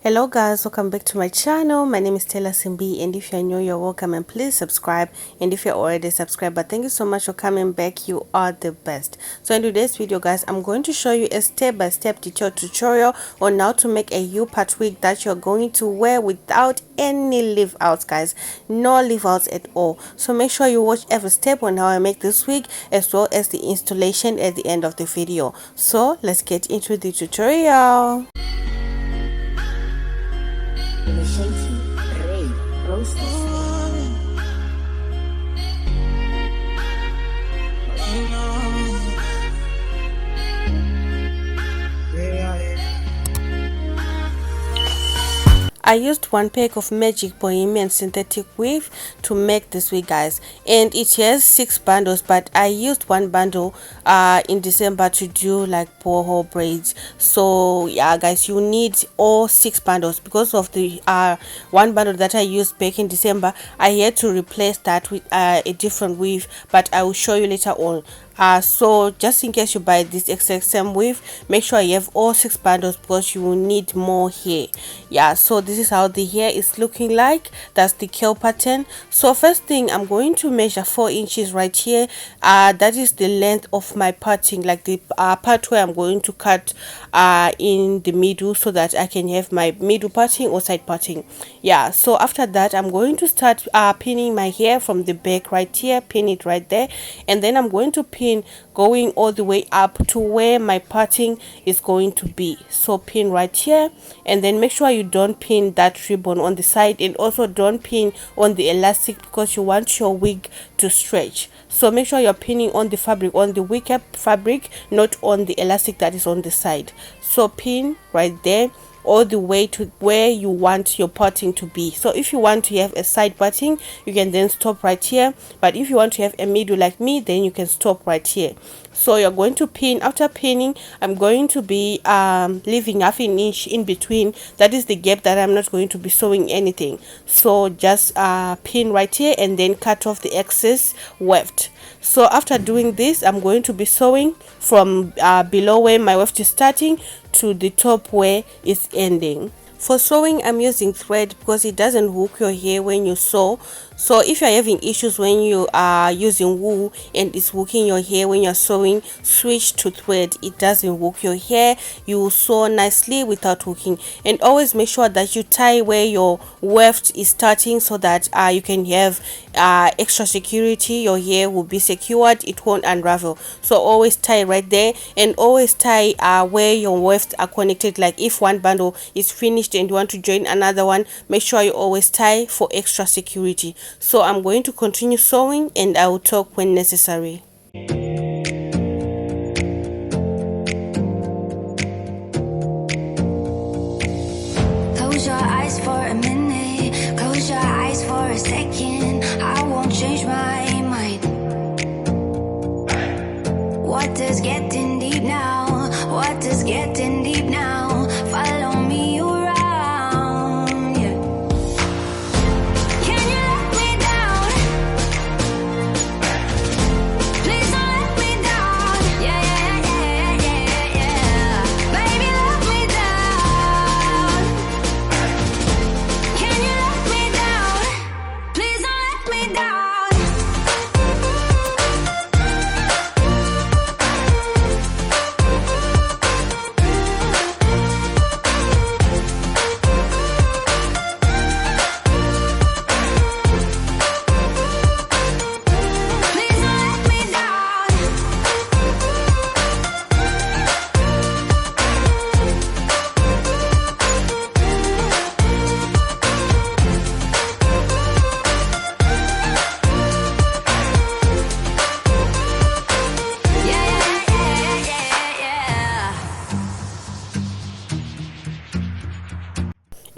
Hello guys, welcome back to my channel. My name is Taylor Simbi, and if you're new, you're welcome, and please subscribe. And if you're already subscribed, but thank you so much for coming back. You are the best. So in today's video guys, I'm going to show you a step-by-step tutorial on how to make a U-part wig that you're going to wear without any leave outs, guys. No leave outs at all. So make sure you watch every step on how I make this wig, as well as the installation at the end of the video. So let's get into the tutorial. I used one pack of Magic Bohemian synthetic weave to make this wig, guys, and it has 6 bundles, but I used one bundle in December to do like boho braids. So yeah guys, you need all 6 bundles because of the one bundle that I used back in December. I had to replace that with a different weave, but I will show you later on. So just in case you buy this exact same weave, make sure you have all 6 bundles because you will need more hair. Yeah, so this is how the hair is looking like. That's the curl pattern. So first thing, I'm going to measure 4 inches right here. That is the length of my parting, like the part where I'm going to cut in the middle, so that I can have my middle parting or side parting. Yeah, so after that, I'm going to start pinning my hair from the back right here, pin it right there, and then I'm going to pin going all the way up to where my parting is going to be. So pin right here, and then make sure you don't pin that ribbon on the side, and also don't pin on the elastic because you want your wig to stretch. So make sure you're pinning on the fabric, on the wig fabric, not on the elastic that is on the side. So pin right there all the way to where you want your parting to be. So if you want to have a side parting, you can then stop right here, but if you want to have a middle like me, then you can stop right here. So you're going to pin. After pinning, I'm going to be leaving half an inch in between. That is the gap that I'm not going to be sewing anything. So just pin right here and then cut off the excess weft. So after doing this, I'm going to be sewing from below where my weft is starting to the top where it's ending. For sewing, I'm using thread because it doesn't hook your hair when you sew. So if you're having issues when you are using wool and it's hooking your hair when you're sewing, switch to thread. It doesn't hook your hair. You will sew nicely without hooking. And always make sure that you tie where your weft is starting, so that you can have extra security. Your hair will be secured, it won't unravel. So always tie right there, and always tie where your wefts are connected. Like if one bundle is finished and you want to join another one, make sure you always tie for extra security. So I'm going to continue sewing, and I will talk when necessary. Close your eyes for a minute, close your eyes for a second. I won't change my mind. What is getting deep now? What is getting deep now? Follow me around, yeah. Can you let me down? Please don't let me down. Yeah, yeah, yeah, yeah, yeah. Baby, let me down. Can you let me down? Please don't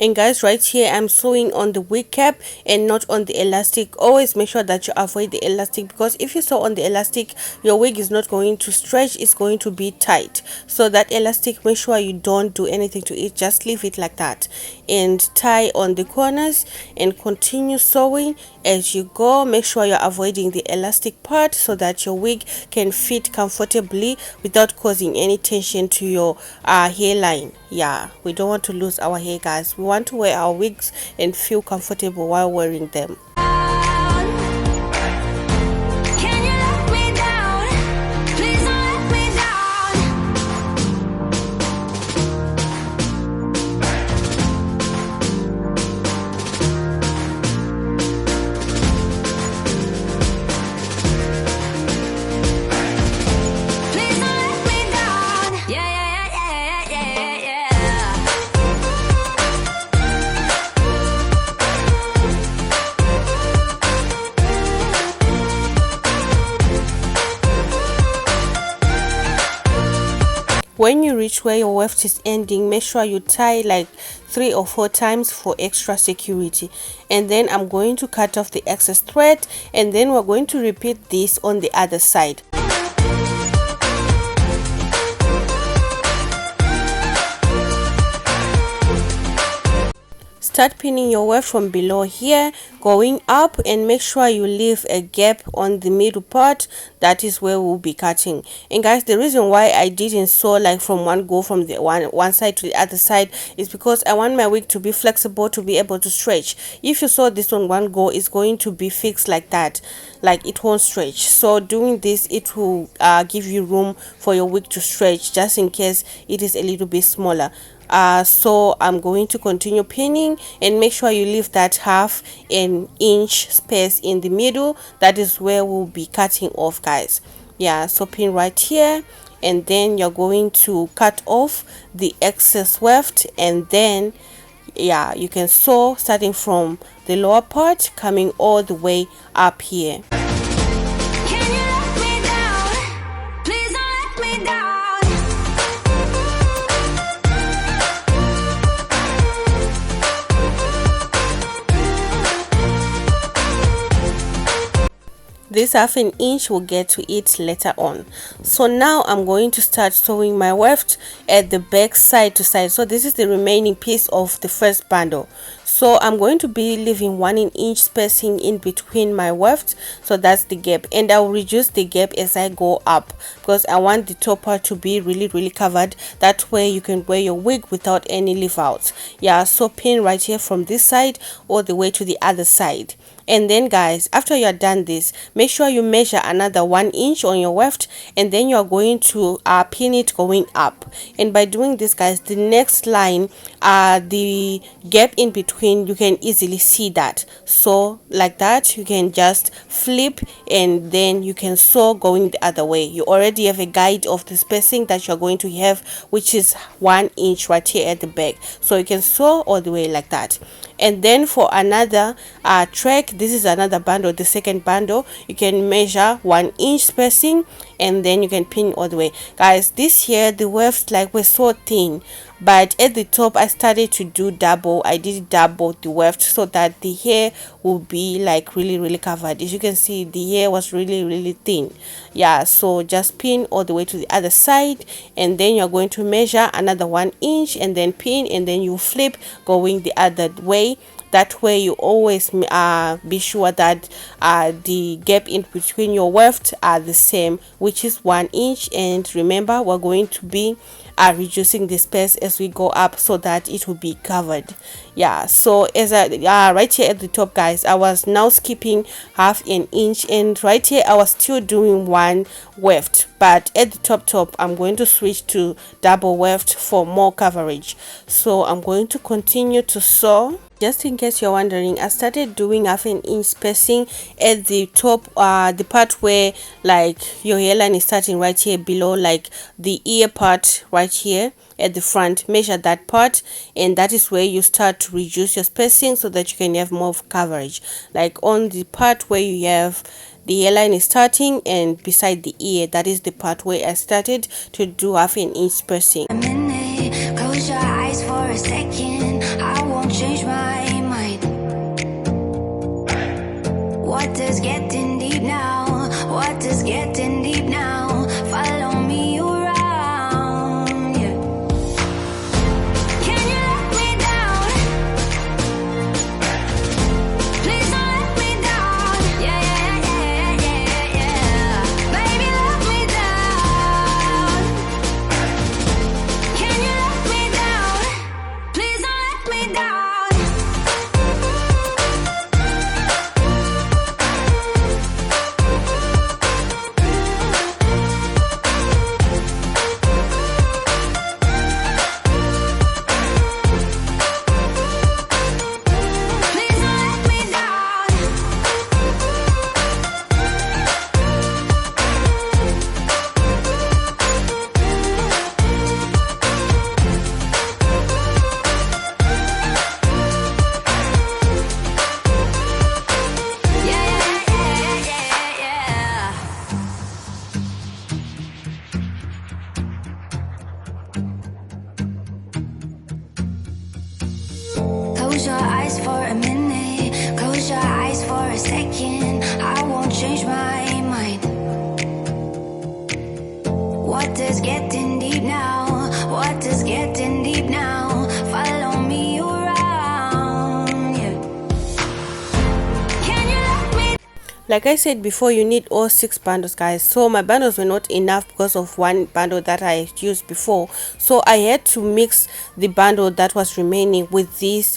And guys, right here I'm sewing on the wig cap and not on the elastic. Always make sure that you avoid the elastic, because if you sew on the elastic, your wig is not going to stretch, it's going to be tight. So that elastic, make sure you don't do anything to it, just leave it like that and tie on the corners and continue sewing as you go. Make sure you're avoiding the elastic part so that your wig can fit comfortably without causing any tension to your hairline. Yeah, we don't want to lose our hair, guys. We want to wear our wigs and feel comfortable while wearing them. Can you let me down? Please don't let me down. Please don't let me down. Yeah. When you reach where your weft is ending, make sure you tie like 3 or 4 times for extra security. And then I'm going to cut off the excess thread, and then we're going to repeat this on the other side. Start pinning your weft from below here, going up, and make sure you leave a gap on the middle part. That is where we'll be cutting. And guys, the reason why I didn't sew like from one go from the one side to the other side is because I want my wig to be flexible, to be able to stretch. If you sew this on one go, it's going to be fixed like that, like it won't stretch. So doing this, it will give you room for your wig to stretch, just in case it is a little bit smaller. So I'm going to continue pinning, and make sure you leave that half an inch space in the middle. That is where we'll be cutting off, guys. Yeah, so pin right here, and then you're going to cut off the excess weft, and then yeah, you can sew starting from the lower part coming all the way up here. Can you let me down? Please don't let me down. This half an inch will get to it later on. So now I'm going to start sewing my weft at the back side to side. So this is the remaining piece of the first bundle. So I'm going to be leaving 1 inch spacing in between my weft, so that's the gap, and I'll reduce the gap as I go up because I want the top part to be really covered. That way you can wear your wig without any leave outs. Yeah, so pin right here from this side all the way to the other side. And then guys, after you are done this, make sure you measure another 1 inch on your weft, and then you are going to pin it going up. And by doing this, guys, the next line, the gap in between, you can easily see that. So like that, you can just flip, and then you can sew going the other way. You already have a guide of the spacing that you're going to have, which is 1 inch right here at the back. So you can sew all the way like that. And then for another track, this is another bundle, the second bundle, you can measure 1 inch spacing, and then you can pin all the way. Guys, this here the wefts like were so thin, but at the top I started to do double. I did double the weft so that the hair will be like really covered. As you can see, the hair was really thin. Yeah, so just pin all the way to the other side, and then you're going to measure another 1 inch, and then pin, and then you flip going the other way. That way you always be sure that the gap in between your weft are the same, which is 1 inch. And remember, we're going to be reducing the space as we go up so that it will be covered. Yeah, so as I right here at the top, guys, I was now skipping half an inch, and right here I was still doing 1 weft, but at the top I'm going to switch to double weft for more coverage. So I'm going to continue to sew. Just in case you're wondering, I started doing half an inch spacing at the top, the part where like your hairline is starting right here below, like the ear part right here at the front. Measure that part, and that is where you start to reduce your spacing so that you can have more coverage. Like on the part where you have the hairline is starting and beside the ear, that is the part where I started to do half an inch spacing. Close your eyes for a second. I want Like I said before, you need all 6 bundles, guys. So my bundles were not enough because of one bundle that I used before, so I had to mix the bundle that was remaining with this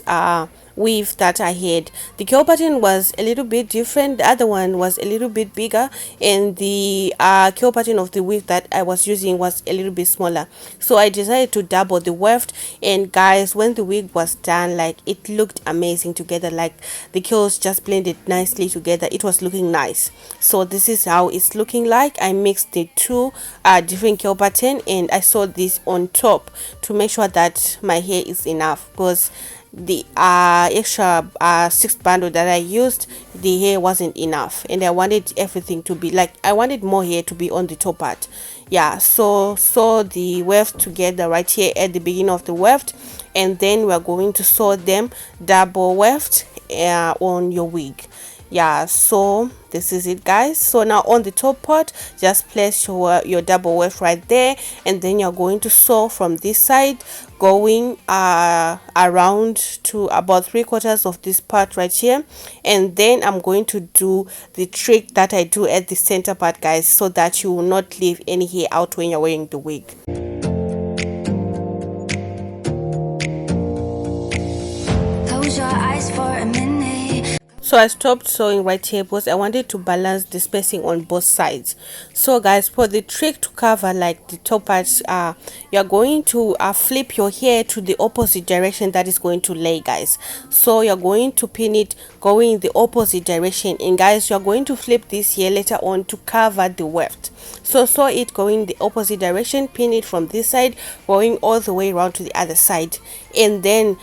weave that I had. The curl pattern was a little bit different, the other one was a little bit bigger, and the curl pattern of the weave that I was using was a little bit smaller. So I decided to double the weft, and guys, when the wig was done, like, it looked amazing together. Like, the curls just blended nicely together. It was looking nice. So this is how it's looking like. I mixed the two different curl pattern, and I sewed this on top to make sure that my hair is enough, because the extra 6 bundle that I used, the hair wasn't enough, and I wanted everything to be like, I wanted more hair to be on the top part. Yeah, so sew the weft together right here at the beginning of the weft, and then we're going to sew them double weft on your wig. Yeah, so this is it, guys. So now on the top part, just place your double weft right there, and then you're going to sew from this side, going around to about 3/4 of this part right here. And then I'm going to do the trick that I do at the center part, guys, so that you will not leave any hair out when you're wearing the wig. Close your eyes for a minute. So I stopped sewing right here because I wanted to balance the spacing on both sides. So guys, for the trick to cover like the top parts, you're going to flip your hair to the opposite direction that is going to lay, guys. So you're going to pin it going in the opposite direction, and guys, you're going to flip this here later on to cover the weft. So sew it going the opposite direction, pin it from this side going all the way around to the other side, and then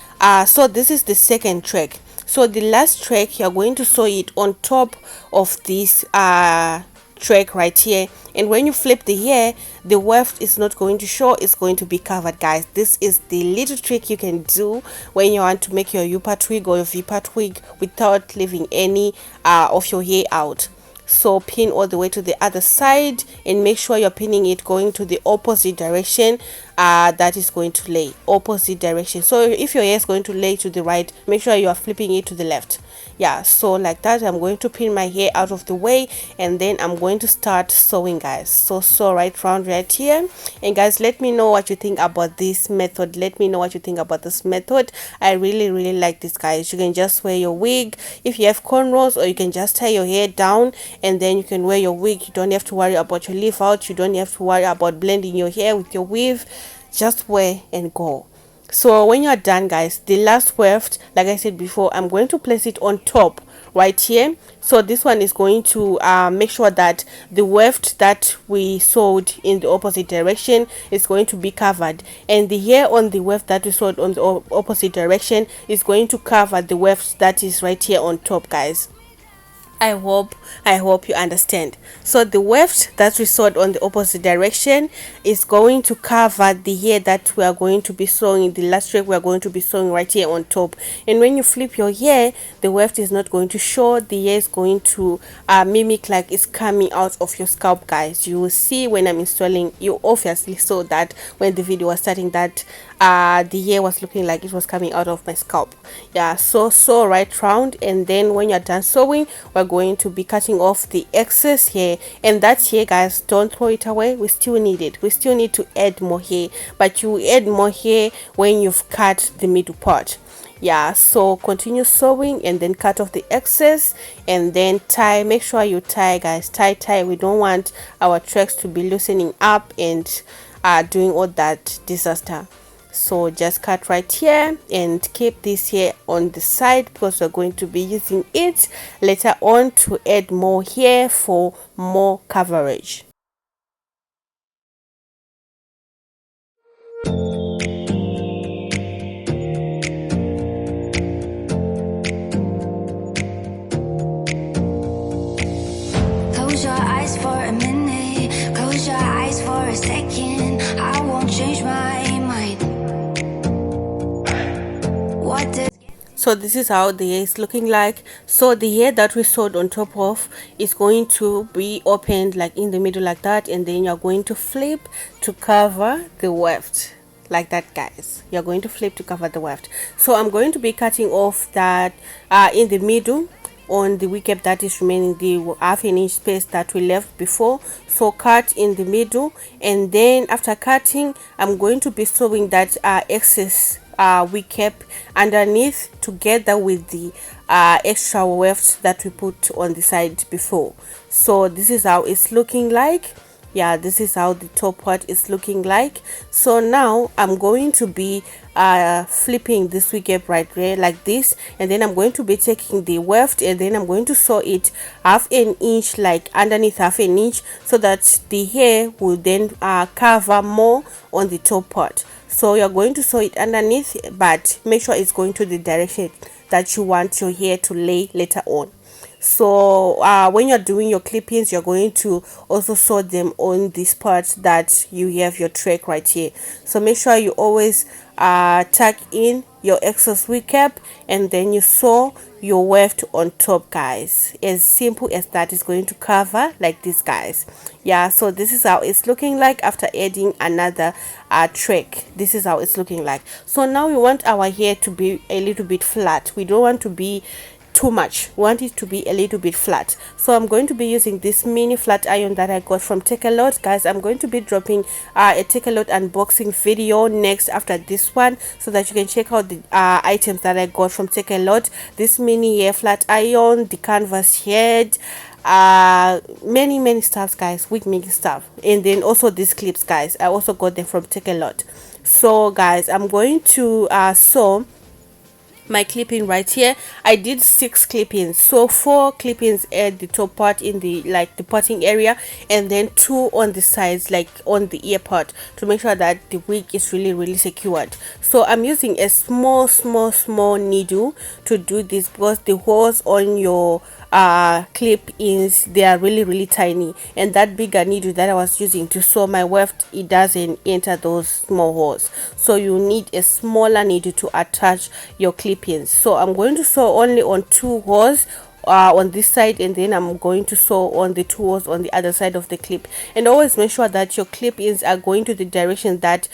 so this is the second trick. So the last track, you're going to sew it on top of this track right here, and when you flip the hair, the weft is not going to show, it's going to be covered, guys. This is the little trick you can do when you want to make your U-part wig or your V-part wig without leaving any of your hair out. So pin all the way to the other side, and make sure you're pinning it going to the opposite direction that is going to lay opposite direction. So if your hair is going to lay to the right, make sure you are flipping it to the left. Yeah, so like that, I'm going to pin my hair out of the way, and then I'm going to start sewing, guys. So sew right round right here. And guys, let me know what you think about this method. Let me know what you think about this method. I really like this, guys. You can just wear your wig if you have cornrows, or you can just tie your hair down, and then you can wear your wig. You don't have to worry about your leave out, you don't have to worry about blending your hair with your weave. Just wear and go. So when you're done, guys, the last weft, like I said before, I'm going to place it on top right here. So this one is going to make sure that the weft that we sewed in the opposite direction is going to be covered, and the hair on the weft that we sewed on the opposite direction is going to cover the weft that is right here on top, guys. I hope you understand. So the weft that we sewed on the opposite direction is going to cover the hair that we are going to be sewing in the last trick. We are going to be sewing right here on top, and when you flip your hair, the weft is not going to show. The hair is going to mimic like it's coming out of your scalp, guys. You will see when I'm installing. You obviously saw that when the video was starting, that the hair was looking like it was coming out of my scalp. Yeah, so sew right round, and then when you're done sewing, we're going to be cutting off the excess hair. And that's hair, guys, don't throw it away. We still need it. We still need to add more hair, but you add more hair when you've cut the middle part. Yeah, so continue sewing and then cut off the excess, and then tie. Make sure you tie, guys. Tie. We don't want our tracks to be loosening up and doing all that disaster. So just cut right here and keep this here on the side, because we're going to be using it later on to add more hair for more coverage. Close your eyes for a minute. Close your eyes for a second. I won't change my mind. What does So this is how the hair is looking like. So the hair that we sewed on top of is going to be opened like in the middle like that, and then you're going to flip to cover the weft like that, guys. You're going to flip to cover the weft. So I'm going to be cutting off that in the middle, on the wig cap that is remaining, the half-inch space that we left before. So cut in the middle, and then after cutting, I'm going to be sewing that excess wig cap underneath together with the extra weft that we put on the side before. So this is how it's looking like. Yeah, this is how the top part is looking like. So now I'm going to be flipping this wig cap right there like this, and then I'm going to be taking the weft, and then I'm going to sew it half an inch, like underneath half an inch, so that the hair will then cover more on the top part. So you're going to sew it underneath, but make sure it's going to the direction that you want your hair to lay later on. So when you're doing your clip-ins, you're going to also sew them on this part that you have your track right here. So make sure you always tuck in your excess wig cap, and then you sew your weft on top, guys. As simple as that. Is going to cover like this, guys. Yeah, so this is how it's looking like after adding another track. This is how it's looking like. So now we want our hair to be a little bit flat. We don't want to be too much. We want it to be a little bit flat. So I'm going to be using this mini flat iron that I got from Take-A-Lot, guys. I'm going to be dropping a Take-A-Lot unboxing video next after this one, so that you can check out the items that I got from Take-A-Lot. This mini hair flat iron, the canvas head, many stuffs, guys, wig making stuff, and then also these clips, guys. I also got them from Take-A-Lot. So guys, I'm going to sew my clipping right here. I did 6 clip-ins, so 4 clip-ins at the top part in the the parting area, and then 2 on the sides, like on the ear part, to make sure that the wig is really secured. So I'm using a small needle to do this, because the holes on your clip-ins, they are really tiny, and that bigger needle that I was using to sew my weft, it doesn't enter those small holes. So you need a smaller needle to attach your clip-ins. So I'm going to sew only on 2 holes on this side, and then I'm going to sew on the 2 holes on the other side of the clip. And always make sure that your clip-ins are going to the direction that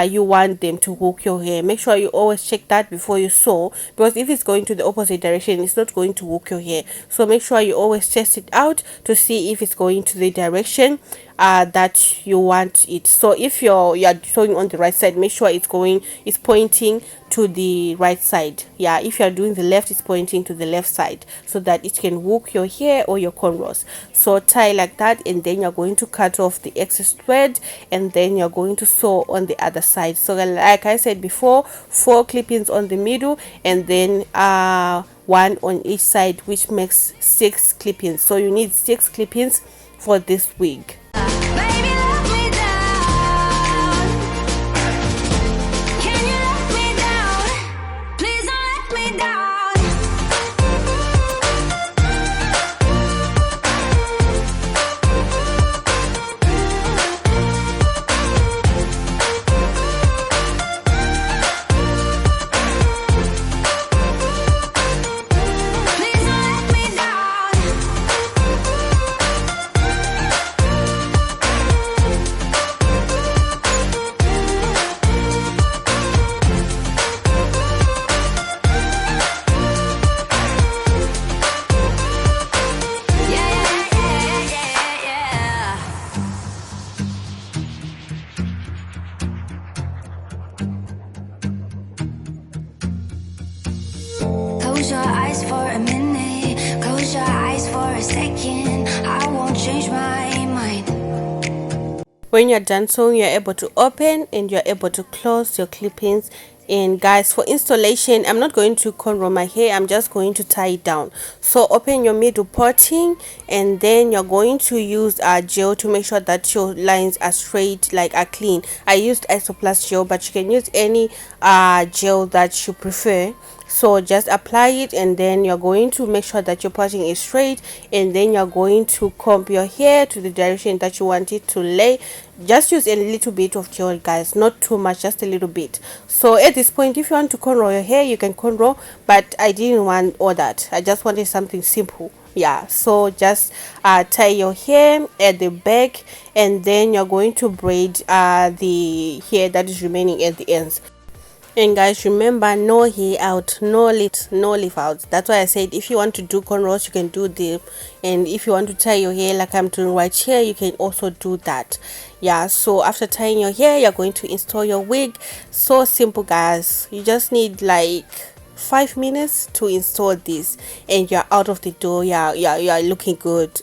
you want them to hook your hair. Make sure you always check that before you sew, because if it's going to the opposite direction, it's not going to hook your hair. So make sure you always test it out to see if it's going to the direction that you want it. So if you're sewing on the right side, make sure it's pointing to the right side. Yeah, if you're doing the left, it's pointing to the left side, so that it can hook your hair or your cornrows. So tie like that, and then you're going to cut off the excess thread, and then you're going to sew on the other side. So like I said before, 4 clip-ins on the middle, and then 1 on each side, which makes 6 clip-ins. So you need 6 clip-ins for this wig. Baby, let me down. Can you let me down? Please don't let me down. Please don't let me down. Yeah. Close your eyes for a minute. Close your eyes for a second. I won't change my mind. When you're done sewing, you're able to open and you're able to close your clip-ins. And guys, for installation, I'm not going to cornrow my hair, I'm just going to tie it down. So open your middle parting, and then you're going to use a gel to make sure that your lines are straight, like are clean. I used Isoplast gel, but you can use any gel that you prefer. So just apply it, and then you're going to make sure that your parting is straight, and then you're going to comb your hair to the direction that you want it to lay. Just use a little bit of gel, guys, not too much, just a little bit. So at this point, if you want to cornrow your hair, you can cornrow, but I didn't want all that. I just wanted something simple. Yeah, so just tie your hair at the back, and then you're going to braid the hair that is remaining at the ends. And guys, remember, no hair out, no leaf out. That's why I said if you want to do cornrows, you can do them, and if you want to tie your hair like I'm doing right here, you can also do that. Yeah, so after tying your hair, you're going to install your wig. So simple, guys. You just need like 5 minutes to install this, and you're out of the door. You're looking good.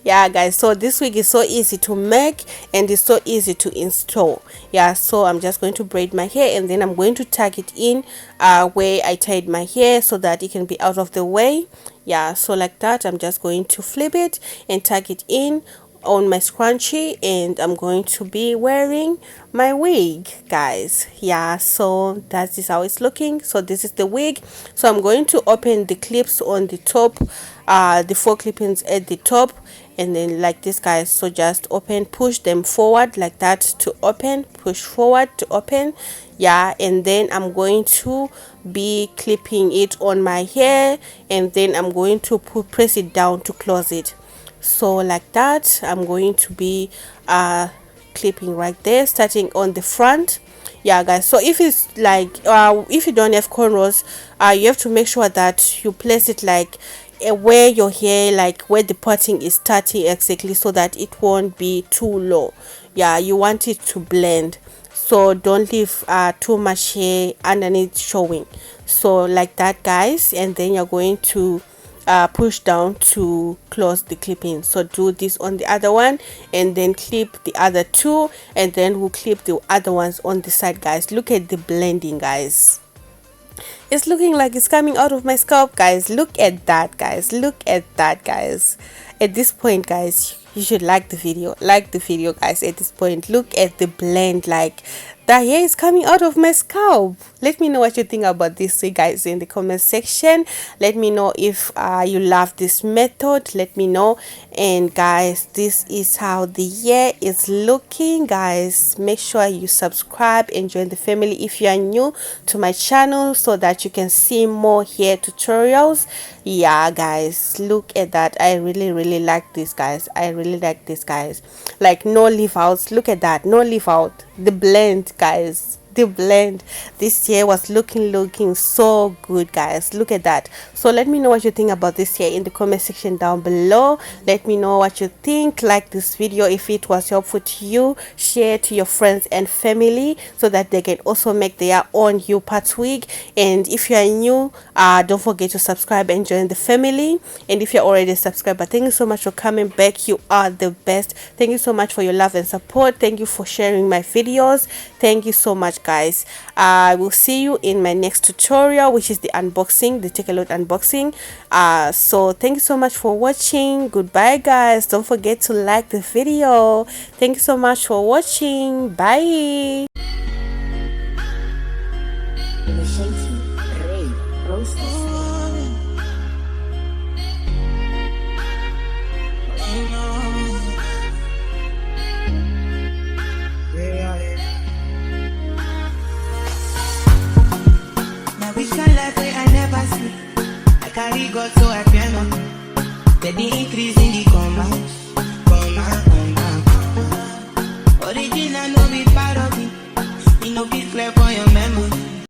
Yeah guys, so this wig is so easy to make and it's so easy to install. Yeah, so I'm just going to braid my hair, and then I'm going to tuck it in where I tied my hair so that it can be out of the way. Yeah, so like that, I'm just going to flip it and tuck it in on my scrunchie, and I'm going to be wearing my wig, guys. Yeah, so that is how it's looking. So this is the wig. So I'm going to open the clips on the top, the 4 clippings at the top, and then like this, guys. So just open, push them forward like that to open, push forward to open. Yeah, and then I'm going to be clipping it on my hair, and then I'm going to press it down to close it. So like that, I'm going to be clipping right there, starting on the front. Yeah guys, so if it's like if you don't have cornrows, you have to make sure that you place it like where your hair, like where the parting is starting exactly, so that it won't be too low. Yeah, you want it to blend, so don't leave too much hair underneath showing. So like that, guys, and then you're going to push down to close the clipping. So do this on the other one, and then clip the other 2, and then we'll clip the other ones on the side, guys. Look at the blending, guys. It's looking like it's coming out of my scalp, guys. Look at that, guys. Look at that, guys. At this point, guys, you should like the video, guys. At this point, look at the blend, like the hair is coming out of my scalp. Let me know what you think about this, guys, in the comment section. Let me know if you love this method. Let me know. And guys, this is how the hair is looking, guys. Make sure you subscribe and join the family if you are new to my channel, so that you can see more hair tutorials. Yeah guys, look at that. I really like this, guys. I really like this, guys. Like no leave outs. Look at that, no leave out. The blend, guys, the blend. This hair was looking so good, guys. Look at that. So let me know what you think about this hair in the comment section down below. Let me know what you think. Like this video if it was helpful to you. Share to your friends and family, so that they can also make their own U-part wig. And if you are new, don't forget to subscribe and join the family. And if you're already a subscriber, thank you so much for coming back. You are the best. Thank you so much for your love and support. Thank you for sharing my videos. Thank you so much, guys. I will see you in my next tutorial, which is the unboxing, the take a look unboxing. So thank you so much for watching. Goodbye, guys. Don't forget to like the video. Thank you so much for watching. Bye. Carry God so I fear not. Steady increase in the command. Original no be part of it. You know be clear for your memory.